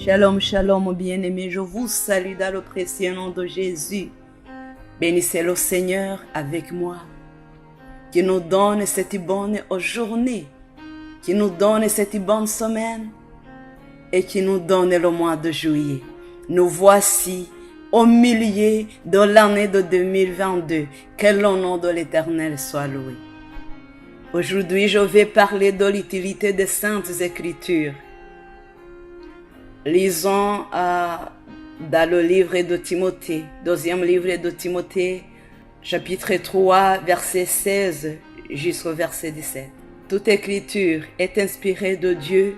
Shalom, shalom, bien-aimés, je vous salue dans le précieux nom de Jésus. Bénissez le Seigneur avec moi, qui nous donne cette bonne journée, qui nous donne cette bonne semaine et qui nous donne le mois de juillet. Nous voici au milieu de l'année de 2022. Que le nom de l'Éternel soit loué. Aujourd'hui, je vais parler de l'utilité des Saintes Écritures. Lisons dans le livre de Timothée, deuxième livre de Timothée, chapitre 3, verset 16 jusqu'au verset 17. Toute écriture est inspirée de Dieu,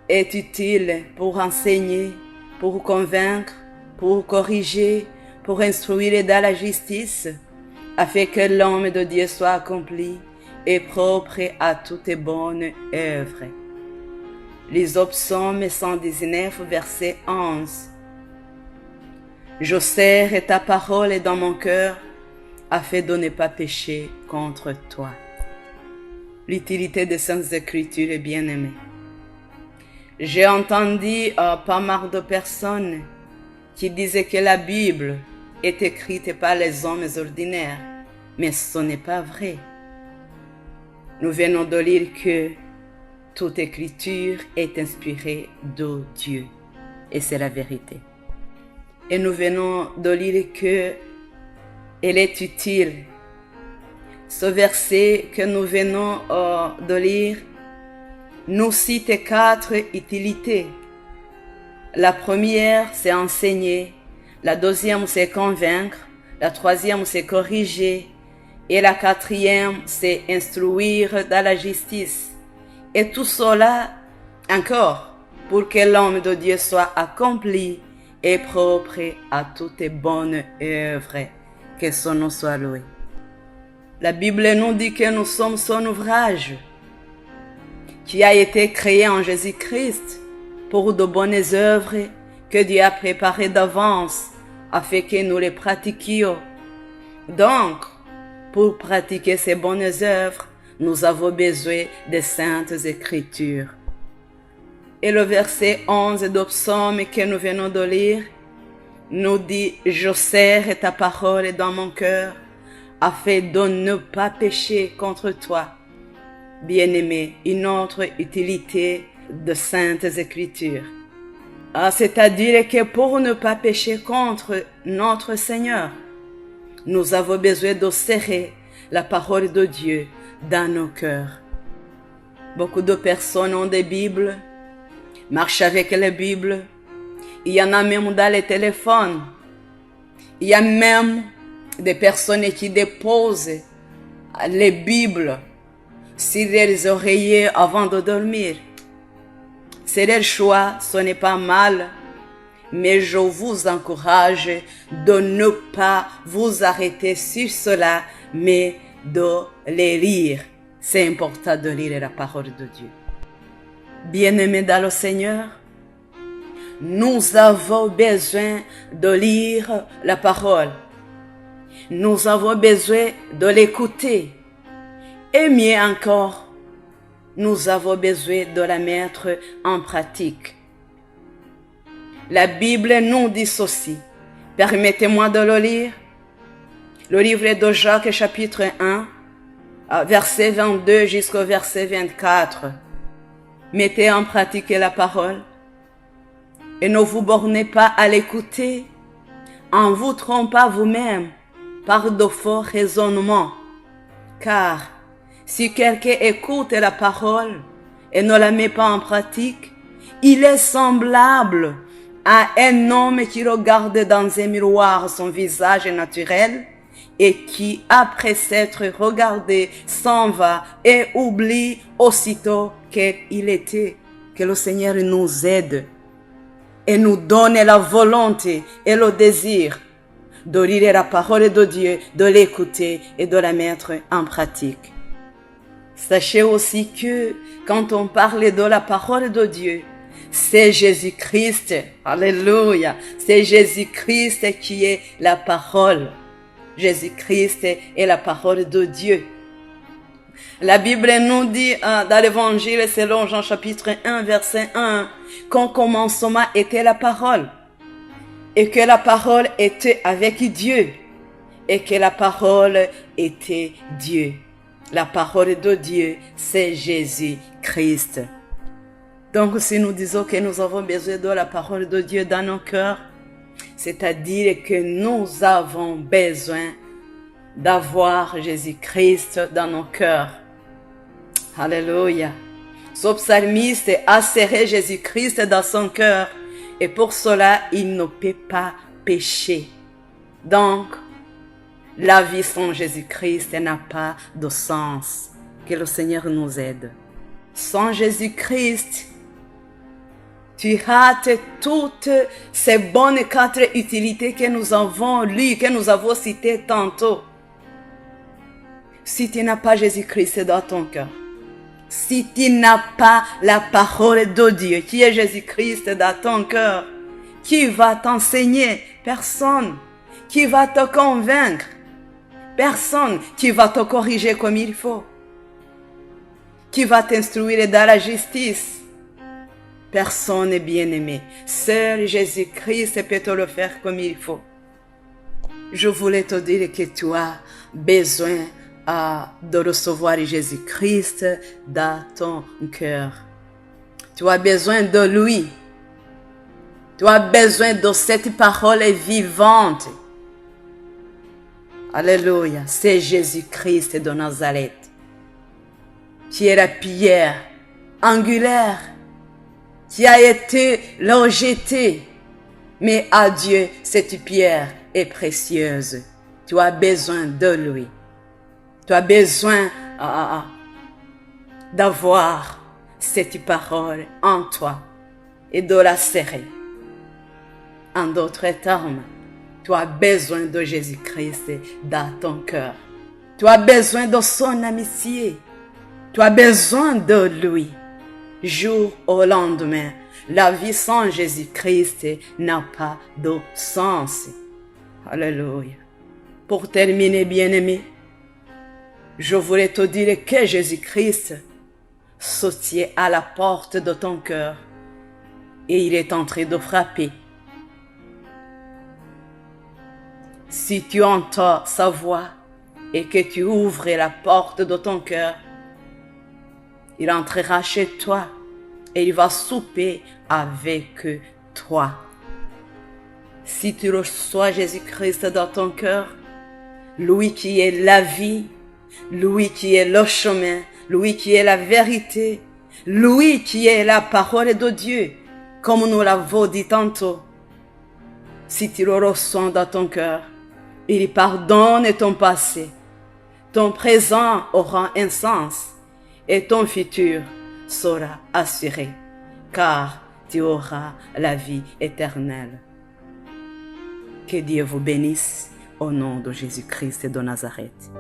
est utile pour enseigner, pour convaincre, pour corriger, pour instruire dans la justice, afin que l'homme de Dieu soit accompli et propre à toute bonne œuvre. Lisons Psaume 119, verset 11. Je serre ta parole dans mon cœur, afin de ne pas pécher contre toi. L'utilité des Saintes Écritures est bien aimée. J'ai entendu pas mal de personnes qui disaient que la Bible est écrite par les hommes ordinaires, mais ce n'est pas vrai. Nous venons de lire que toute écriture est inspirée de Dieu, et c'est la vérité. Et nous venons de lire que elle est utile. Ce verset que nous venons de lire nous cite 4 utilités. La première, c'est enseigner. La deuxième, c'est convaincre. La troisième, c'est corriger. Et la quatrième, c'est instruire dans la justice. Et tout cela, encore, pour que l'homme de Dieu soit accompli et propre à toutes bonnes œuvres. Que son nom soit loué. La Bible nous dit que nous sommes son ouvrage, qui a été créé en Jésus-Christ pour de bonnes œuvres que Dieu a préparées d'avance, afin que nous les pratiquions. Donc, pour pratiquer ces bonnes œuvres, nous avons besoin des Saintes Écritures. Et le verset 11 de Psaume que nous venons de lire nous dit « Je serre ta parole dans mon cœur, afin de ne pas pécher contre toi. » Bien-aimé, une autre utilité de Saintes Écritures. C'est-à-dire que pour ne pas pécher contre notre Seigneur, nous avons besoin de serrer la parole de Dieu dans nos cœurs. Beaucoup de personnes ont des Bibles, marchent avec les Bibles. Il y en a même dans les téléphones. Il y a même des personnes qui déposent les Bibles sur les oreillers avant de dormir. C'est leur choix, ce n'est pas mal, mais je vous encourage de ne pas vous arrêter sur cela, mais de les lire. C'est important de lire la parole de Dieu. Bien-aimés dans le Seigneur, nous avons besoin de lire la parole. Nous avons besoin de l'écouter. Et mieux encore, nous avons besoin de la mettre en pratique. La Bible nous dit ceci. Permettez-moi de le lire. Le livre de Jacques, chapitre 1, verset 22 jusqu'au verset 24. Mettez en pratique la parole et ne vous bornez pas à l'écouter en vous trompant vous-même par de faux raisonnements. Car si quelqu'un écoute la parole et ne la met pas en pratique, il est semblable à un homme qui regarde dans un miroir son visage naturel et qui, après s'être regardé, s'en va et oublie aussitôt qu'il était. Que le Seigneur nous aide et nous donne la volonté et le désir de lire la parole de Dieu, de l'écouter et de la mettre en pratique. Sachez aussi que quand on parle de la parole de Dieu, c'est Jésus-Christ, alléluia, c'est Jésus-Christ qui est la parole. Jésus-Christ est la parole de Dieu. La Bible nous dit dans l'évangile selon Jean chapitre 1 verset 1 qu'au commencement était la parole et que la parole était avec Dieu et que la parole était Dieu. La parole de Dieu, c'est Jésus-Christ. Donc si nous disons que nous avons besoin de la parole de Dieu dans nos cœurs, c'est-à-dire que nous avons besoin d'avoir Jésus-Christ dans nos cœurs. Alléluia. Ce psalmiste a serré Jésus-Christ dans son cœur et pour cela, il ne peut pas pécher. Donc, la vie sans Jésus-Christ n'a pas de sens. Que le Seigneur nous aide. Sans Jésus-Christ, tu rates toutes ces bonnes 4 utilités que nous avons lues, que nous avons citées tantôt. Si tu n'as pas Jésus-Christ dans ton cœur, si tu n'as pas la parole de Dieu, qui est Jésus-Christ dans ton cœur, qui va t'enseigner? Personne. Qui va te convaincre? Personne. Qui va te corriger comme il faut? Qui va t'instruire dans la justice? Personne n'est bien-aimé. Seul Jésus-Christ peut te le faire comme il faut. Je voulais te dire que tu as besoin de recevoir Jésus-Christ dans ton cœur. Tu as besoin de lui. Tu as besoin de cette parole vivante. Alléluia. C'est Jésus-Christ de Nazareth, qui est la pierre angulaire, qui a été rejetée. Mais à Dieu, cette pierre est précieuse. Tu as besoin de lui. Tu as besoin d'avoir cette parole en toi et de la serrer. En d'autres termes, tu as besoin de Jésus-Christ dans ton cœur. Tu as besoin de son amitié. Tu as besoin de lui. Jour au lendemain, la vie sans Jésus-Christ n'a pas de sens. Alléluia. Pour terminer, bien-aimé, je voulais te dire que Jésus-Christ se tient à la porte de ton cœur et il est en train de frapper. Si tu entends sa voix et que tu ouvres la porte de ton cœur, il entrera chez toi et il va souper avec toi. Si tu reçois Jésus-Christ dans ton cœur, lui qui est la vie, lui qui est le chemin, lui qui est la vérité, lui qui est la parole de Dieu, comme nous l'avons dit tantôt. Si tu le reçois dans ton cœur, il pardonne ton passé, ton présent aura un sens et ton futur sera assuré, car tu auras la vie éternelle. Que Dieu vous bénisse au nom de Jésus-Christ de Nazareth.